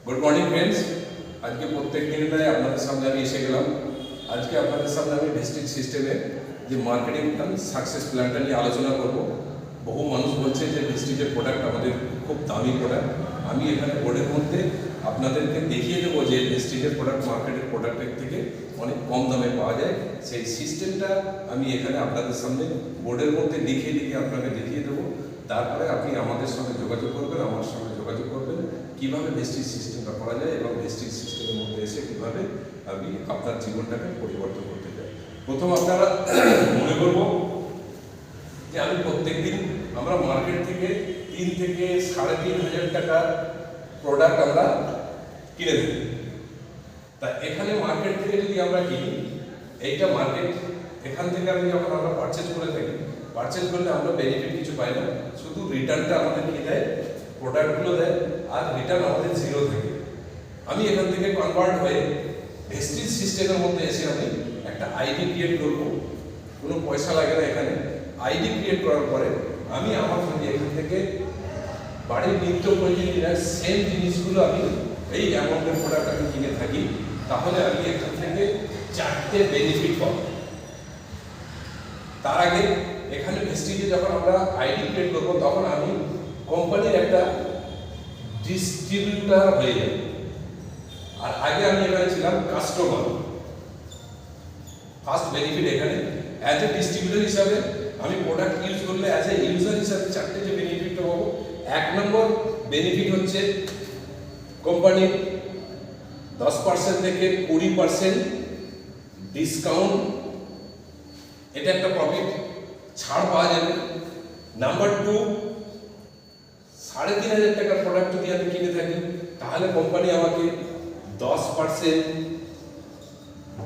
Good morning friends. আজকে প্রত্যেক দিনের নয় আপনাদের সামনে আমি এসে গেলাম। আজকে আপনাদের সামনে আমি ডিস্ট্রিক্ট সিস্টেমে যে মার্কেটিং প্ল্যান সাকসেস প্ল্যানটা নিয়ে আলোচনা করব। বহু মানুষ বলছে যে ডিস্ট্রিক্টের প্রোডাক্ট আমাদের খুব দামি প্রোডাক্ট। আমি এখানে বোর্ডের মধ্যে আপনাদেরকে দেখিয়ে দেবো যে ডিস্ট্রিক্টের প্রোডাক্ট মার্কেটের প্রোডাক্টের থেকে অনেক কম দামে পাওয়া যায়। সেই সিস্টেমটা আমি এখানে আপনাদের সামনে বোর্ডের মধ্যে লিখে আপনাকে দেখিয়ে দেবো। তারপরে আপনি আমাদের সঙ্গে যোগাযোগ করবেন, আমার সঙ্গে যোগাযোগ করবেন কীভাবে ডিস্ট্রিক্ট সিস্টেমটা করা যায় এবং ডিস্ট্রিক্ট সিস্টেমের মধ্যে এসে কীভাবে আমি আপনার জীবনটাকে পরিবর্তন করতে চাই। প্রথম আপনারা মনে করব যে আমি প্রত্যেকদিন আমরা মার্কেট থেকে 3 থেকে 3,500 টাকার প্রোডাক্ট আমরা কিনে থাকি। তা এখানে মার্কেট থেকে যদি আমরা কিনি, এইটা মার্কেট এখান থেকে আমি যখন আমরা পারচেজ করে থাকি, পারচেজ করলে আমরা বেনিফিট কিছু পাই না, শুধু রিটার্নটা আমাদের কি দেয়, প্রোডাক্টগুলো দেয়, আর রিটার্ন আমাদের জিরো থাকে। আমি এখান থেকে কনভার্ট হয়ে ভেস্টিজ সিস্টেমের মধ্যে এসে আমি একটা আইডি ক্রিয়েট করব। কোনো পয়সা লাগে না এখানে। আইডি ক্রিয়েট করার পরে আমি আমার সঙ্গে এখান থেকে বাড়ির নিত্য প্রয়োজনীয় সেম জিনিসগুলো আমি এই অ্যামাউন্টের প্রোডাক্ট আমি কিনে থাকি, তাহলে আমি এখান থেকে 4টে বেনিফিট পাবো। তার আগে এখানে ভেস্টিজে যখন আমরা আইডি ক্রিয়েট করবো, তখন আমি কোম্পানির একটা ডিস্ট্রিবিউটার হয়ে যাবে। আর আগে আমি এখানে ছিলাম কাস্টমার। ফার্স্ট বেনিফিট এখানে অ্যাজ এ ডিস্ট্রিবিউটার হিসাবে আমি প্রোডাক্ট ইউজ করলে অ্যাজ এ ইউজার হিসাবে 4টে যে বেনিফিটটা পাবো। 1 নম্বর বেনিফিট হচ্ছে কোম্পানির 10% থেকে 20% ডিসকাউন্ট, এটা একটা প্রফিট, ছাড় পাওয়া যাবে। নাম্বার 2, 3,500 টাকার প্রোডাক্ট যদি আমি কিনে থাকি, তাহলে কোম্পানি আমাকে 10%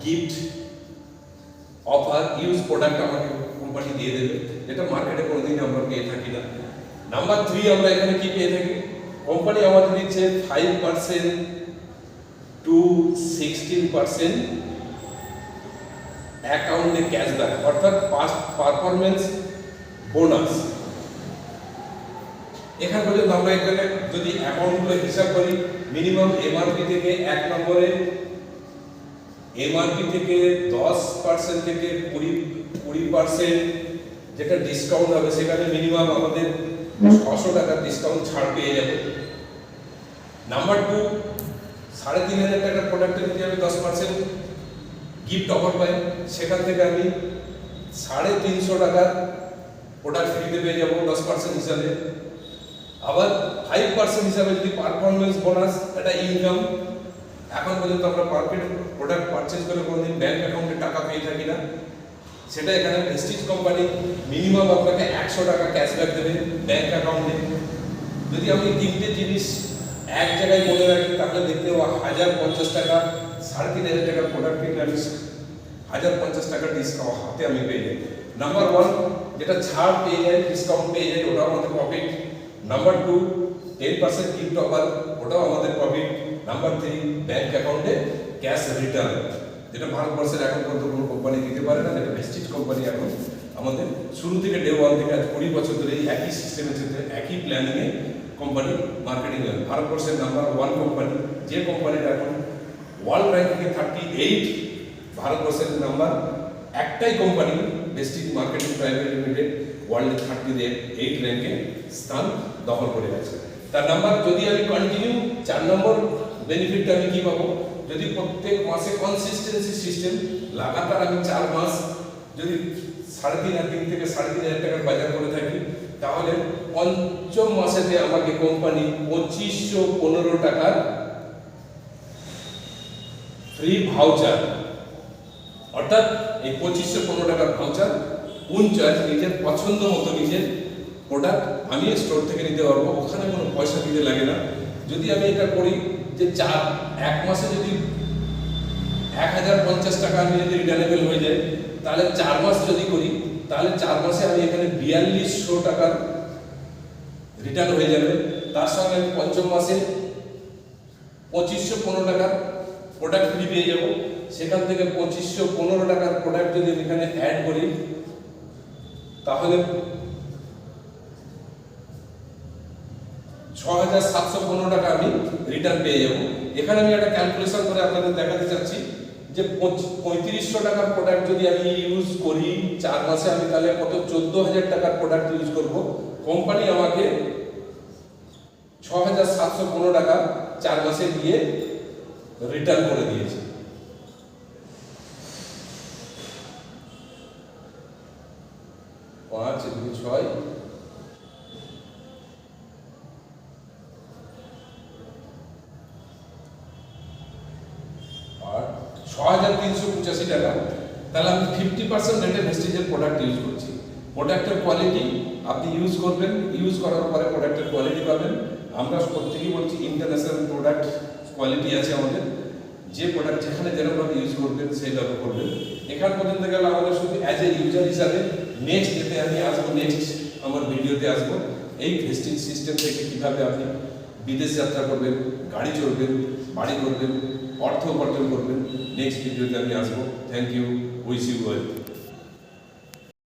গিফট অফার ইউজ প্রোডাক্ট আমাকে কোম্পানি দিয়ে দেবে, যেটা মার্কেটে কোনোদিন আমরা পেয়ে থাকি না। নাম্বার 3, আমরা এখানে কি পেয়ে থাকি, কোম্পানি আমাদের দিচ্ছে 5% to 16% অ্যাকাউন্টে ক্যাশব্যাক, অর্থাৎ পারফরমেন্স বোনাস। এখানে পর্যন্ত আমরা এখানে যদি অ্যামাউন্টগুলো হিসাব করি, মিনিমাম এমআরপি থেকে 1 নম্বরে এমআরপি থেকে 10% থেকে 20% যেটা ডিসকাউন্ট হবে, সেখানে মিনিমাম আমাদের 600 টাকার ডিসকাউন্ট ছাড় পেয়ে যাবে। নাম্বার 2, 3,500 টাকার প্রোডাক্টে যদি আমি 10% গিফট অফার পাই, সেখান থেকে আমি 350 টাকার প্রোডাক্ট ফ্রিতে পেয়ে যাবো 10% হিসাবে। আবার 5% হিসাবে যদি পারফরমেন্স বোনাস, এটা ইনকাম। এখন পর্যন্ত আমরা প্রোডাক্ট পারচেজ করে কোনোদিন ব্যাংক অ্যাকাউন্টে টাকা পেয়ে থাকি না, সেটা এখানে ভেস্টিজ কোম্পানি মিনিমাম আপনাকে 100 টাকা ক্যাশব্যাক দেবে ব্যাংক অ্যাকাউন্টে। যদি আমি 3টে জিনিস এক জায়গায় মনে রাখি, তাহলে দেখতে পাবো 1,050 টাকা, 3,500 টাকার প্রোডাক্ট কিনলে আমি 1,050 টাকার ডিসকাউন্ট হাতে আমি পেয়ে যাই। নাম্বার 1, যেটা ছাড় পেয়ে যায়, ডিসকাউন্ট পেয়ে যায়, ওটাও আমাদের প্রফিট। নাম্বার 2, 10% গিফট অফার, ওটাও আমাদের প্রফিট। নাম্বার 3, ব্যাংক অ্যাকাউন্টে ক্যাশ রিটার্ন, যেটা ভারতবর্ষের এখন পর্যন্ত কোনো কোম্পানি দিতে পারে না, যেটা ভেস্টিজ কোম্পানি এখন আমাদের শুরু থেকে ডে 1 থেকে আজ 20 বছর ধরে এই একই সিস্টেমের সাথে একই প্ল্যানিংয়ে কোম্পানি মার্কেটিং করে। ভারতবর্ষের নাম্বার 1 কোম্পানি, যে কোম্পানিটা এখন ওয়ার্ল্ড র্যাঙ্কিংয়ে 38, ভারতবর্ষের নাম্বার একটাই company Vestige marketing private limited ওয়ার্ল্ডের 38 র্যাঙ্কে স্থান দখল করে আছে। তার নাম্বার যদি আমি কন্টিনিউ 4 নম্বর বেনিফিটটা আমি কি পাবো, যদি প্রত্যেক মাসে কনসিস্টেন্সি সিস্টেম লাগাতার আমি 4 মাস যদি 3,500 থেকে 3,500 টাকার বাজার করে থাকি, তাহলে পঞ্চম মাসেতে আমাকে কোম্পানি 2515 টাকার ফ্রি ভাউচার, অর্থাৎ এই 2515 টাকার ভাউচার চার্জ নিজের পছন্দ মতো নিজের প্রোডাক্ট আমি স্টোর থেকে নিতে পারবো, ওখানে কোনো পয়সা দিতে লাগে না। যদি আমি এটা করি যে 1 মাসে যদি 1,050 টাকা আমি যদি রিটার্নেবল হয়ে যায়, তাহলে 4 মাস যদি করি, তাহলে 4 মাসে আমি এখানে 4,200 টাকার রিটার্ন হয়ে যাবে। তার সঙ্গে আমি পঞ্চম মাসে 2515 টাকার প্রোডাক্ট ফ্রি পেয়ে যাবো। সেখান থেকে 2515 টাকার প্রোডাক্ট যদি এখানে অ্যাড করি, তাহলে 6,715 টাকা আমি রিটার্ন রিটার্ন পেয়ে যাব। এখানে আমি একটা ক্যালকুলেশন করে আপনাদের দেখাতে চাচ্ছি যে 3500 টাকার প্রোডাক্ট যদি আমি ইউজ করি 4 মাসে, আমি তাহলে কত 14000 টাকার প্রোডাক্ট ইউজ করব। কোম্পানি আমাকে 6715 টাকা 4 মাসে দিয়ে রিটার্ন করে দিয়েছে। পাঁচ 6 6385 টাকা। তাহলে আমি 50% রেটে ভেস্টিজের প্রোডাক্ট ইউজ করছি। প্রোডাক্টের কোয়ালিটি আপনি ইউজ করবেন, ইউজ করার পরে প্রোডাক্টের কোয়ালিটি পাবেন। আমরা প্রত্যেকেই বলছি ইন্টারন্যাশনাল প্রোডাক্ট কোয়ালিটি আছে আমাদের, যে প্রোডাক্ট যেখানে যেরকম ইউজ করবেন সেইভাবে করবেন। এখান পর্যন্ত গেলে আমাদের শুধু অ্যাজ এ ইউজার হিসাবে নেক্সট ডেতে আমি আসবো, নেক্সট আমার ভিডিওতে আসবো এই ভেস্টিজ সিস্টেম থেকে কীভাবে আপনি বিদেশ যাত্রা করবেন, গাড়ি চলবেন, বাড়ি করবেন, অর্থ উপার্জন করবেন। নেক্সট ভিডিওতে আমি আসবো। Thank you, wish you well.